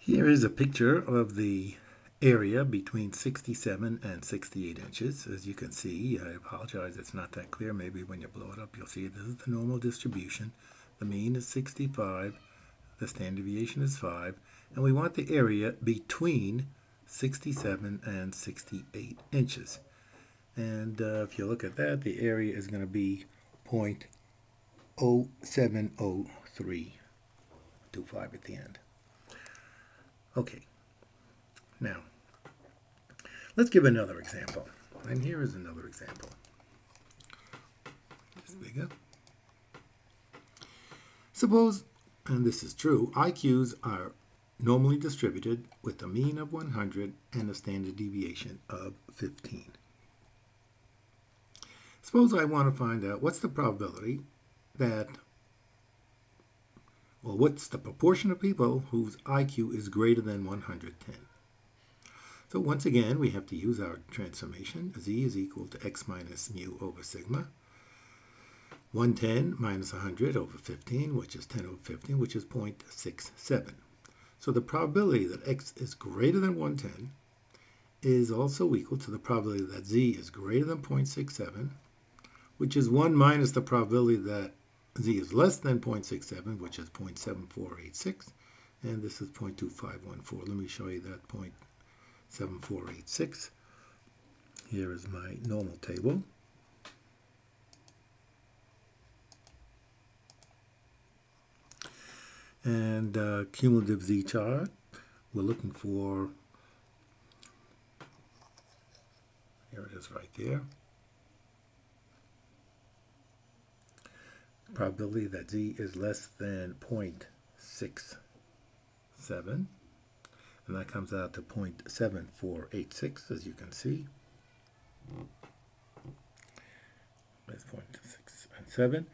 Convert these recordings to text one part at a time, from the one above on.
Here is a picture of the area between 67 and 68 inches. As you can see, I apologize, it's not that clear. Maybe when you blow it up, you'll see this is the normal distribution. The mean is 65, the standard deviation is 5, and we want the area between 67 and 68 inches. And if you look at that, the area is going to be 0.070325 at the end. Okay, now let's give another example. And here is another example. Just bigger. Suppose, and this is true, IQs are normally distributed with a mean of 100 and a standard deviation of 15. Suppose I want to find out what's the probability that, well, what's the proportion of people whose IQ is greater than 110? So once again, we have to use our transformation. Z is equal to x minus mu over sigma. 110 minus 100 over 15, which is 10 over 15, which is 0.67. So the probability that x is greater than 110 is also equal to the probability that z is greater than 0.67, which is 1 minus the probability that z is less than 0.67, which is 0.7486, and this is 0.2514. Let me show you that 0.7486. Here is my normal table. And cumulative z chart, we're looking for, here it is right there. Probability that z is less than 0.67, and that comes out to 0.7486, as you can see. That's 0.67,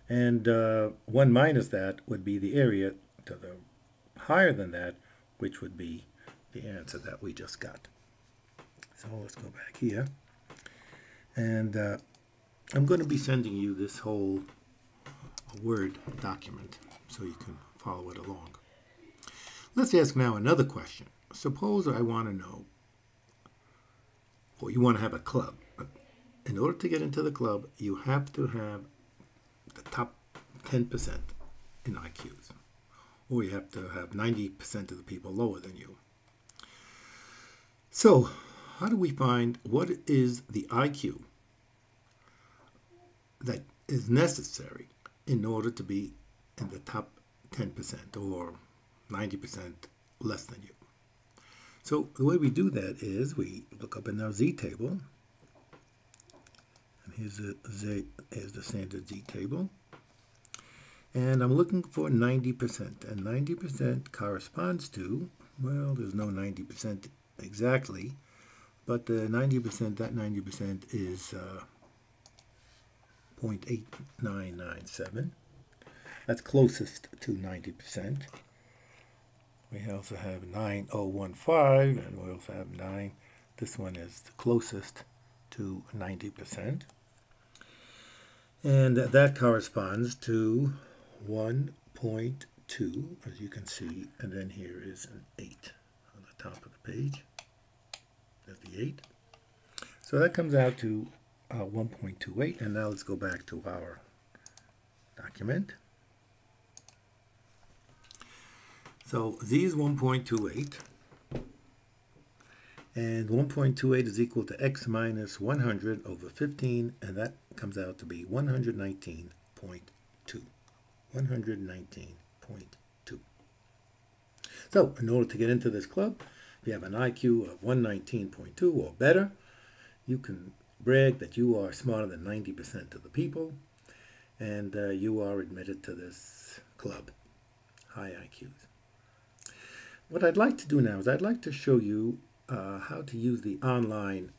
and 1 minus that would be the area to the higher than that, which would be the answer that we just got. So let's go back here, and I'm going to be sending you this whole Word document so you can follow it along. Let's ask now another question. Suppose I want to know, or you want to have a club. In order to get into the club, you have to have the top 10% in IQs, or you have to have 90% of the people lower than you. So how do we find what is the IQ that is necessary in order to be in the top 10% or 90% less than you? So the way we do that is we look up in our Z table, and here's the standard Z table, and I'm looking for 90%, and 90% corresponds to, well, there's no 90% exactly, but the 90%, that 90% is 0.8997. That's closest to 90%. We also have 9015, and we also have 9. This one is the closest to 90%. And that corresponds to 1.2, as you can see, and then here is an 8 on the top of the page. There's the 8. So that comes out to 1.28, and now let's go back to our document. So z is 1.28, and 1.28 is equal to x minus 100 over 15, and that comes out to be 119.2. 119.2. So in order to get into this club, if you have an IQ of 119.2 or better, you can brag that you are smarter than 90% of the people, and you are admitted to this club, high IQs. What I'd like to do now is I'd like to show you how to use the online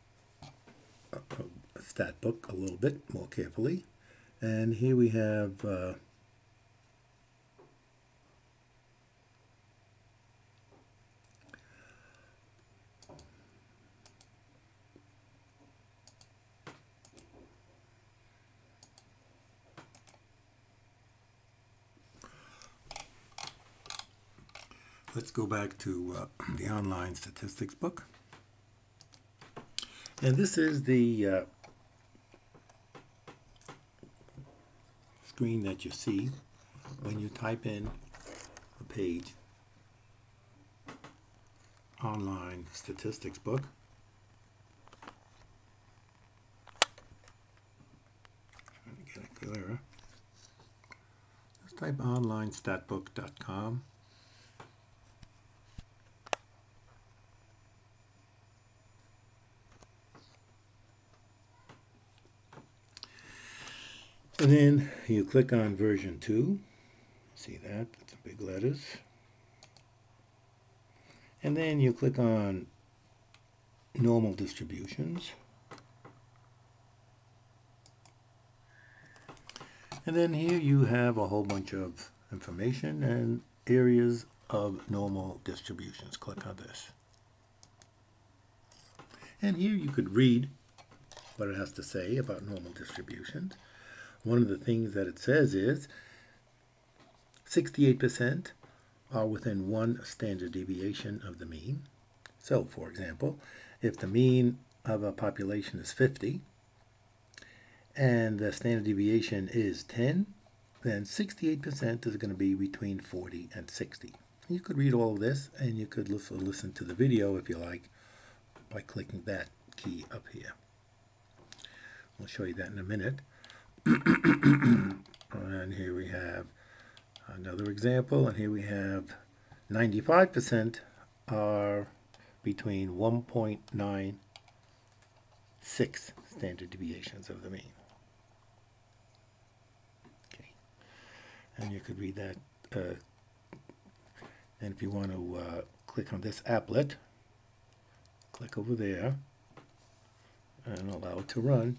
stat book a little bit more carefully. And here we have let's go back to the online statistics book. And this is the screen that you see when you type in a page, online statistics book. Trying to get it clearer. Just type onlinestatbook.com. And then you click on version 2. See that? That's big letters. And then you click on normal distributions. And then here you have a whole bunch of information and areas of normal distributions. Click on this. And here you could read what it has to say about normal distributions. One of the things that it says is 68% are within one standard deviation of the mean. So, for example, if the mean of a population is 50 and the standard deviation is 10, then 68% is going to be between 40 and 60. You could read all of this, and you could listen to the video if you like by clicking that key up here. We'll show you that in a minute. And here we have another example, and here we have 95% are between 1.96 standard deviations of the mean. Okay, and you could read that. And if you want to click on this applet, click over there and allow it to run.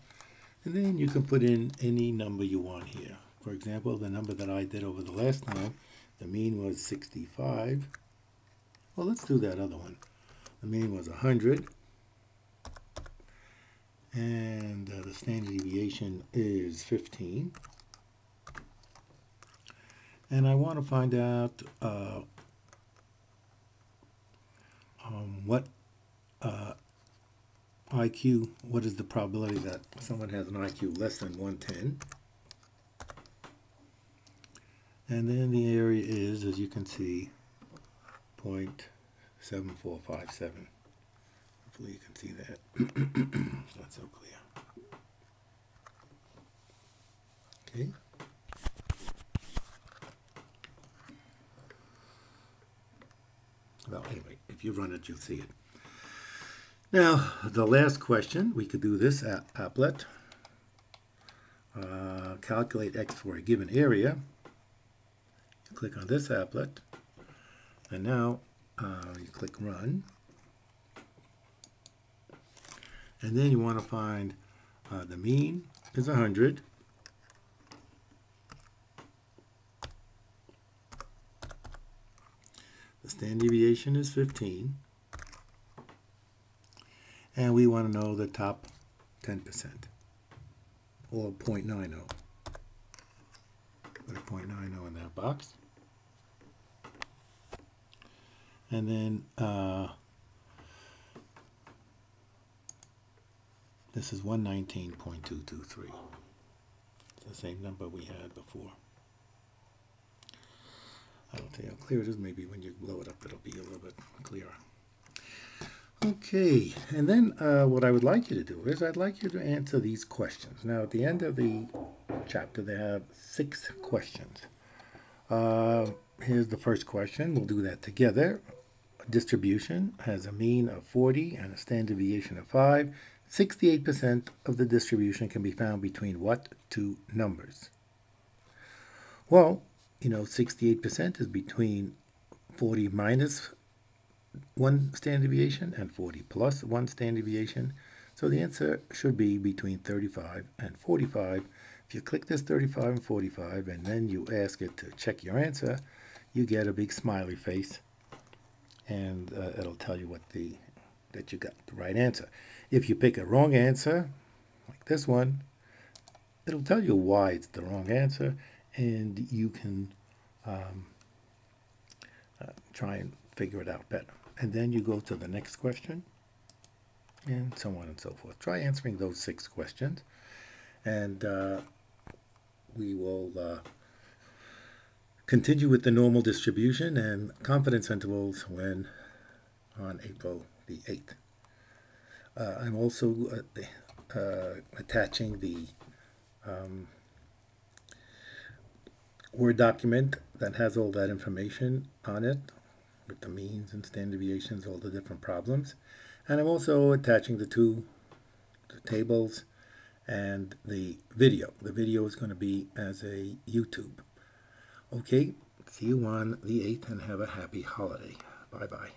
And then you can put in any number you want here. For example, the number that I did over the last time, the mean was 65. Well, let's do that other one. The mean was 100. And the standard deviation is 15. And I want to find out what IQ, what is the probability that someone has an IQ less than 110. And then the area is, as you can see, 0.7457. Hopefully you can see that. It's not so clear. Okay. Well, anyway, if you run it, you'll see it. Now, the last question, we could do this applet. Calculate X for a given area. Click on this applet. And now you click Run. And then you want to find the mean is 100. The standard deviation is 15. And we want to know the top 10%, or 0.90. Put a 0.90 in that box. And then this is 119.223. It's the same number we had before. I don't think how clear it is. Maybe when you blow it up, it'll be a little bit clearer. Okay, and then what I would like you to do is I'd like you to answer these questions. Now, at the end of the chapter, they have 6 questions. Here's the first question. We'll do that together. A distribution has a mean of 40 and a standard deviation of 5. 68% of the distribution can be found between what two numbers? Well, you know, 68% is between 40 minus 1 standard deviation and 40 plus 1 standard deviation. So the answer should be between 35 and 45. If you click this 35 and 45 and then you ask it to check your answer, you get a big smiley face, and it'll tell you that you got the right answer. If you pick a wrong answer, like this one, it'll tell you why it's the wrong answer, and you can try and figure it out better. And then you go to the next question, and so on and so forth. Try answering those 6 questions, and we will continue with the normal distribution and confidence intervals when on April the 8th. I'm also attaching the Word document that has all that information on it, with the means and standard deviations, all the different problems. And I'm also attaching the tables and the video. The video is going to be as a YouTube. Okay, see you on the 8th and have a happy holiday. Bye-bye.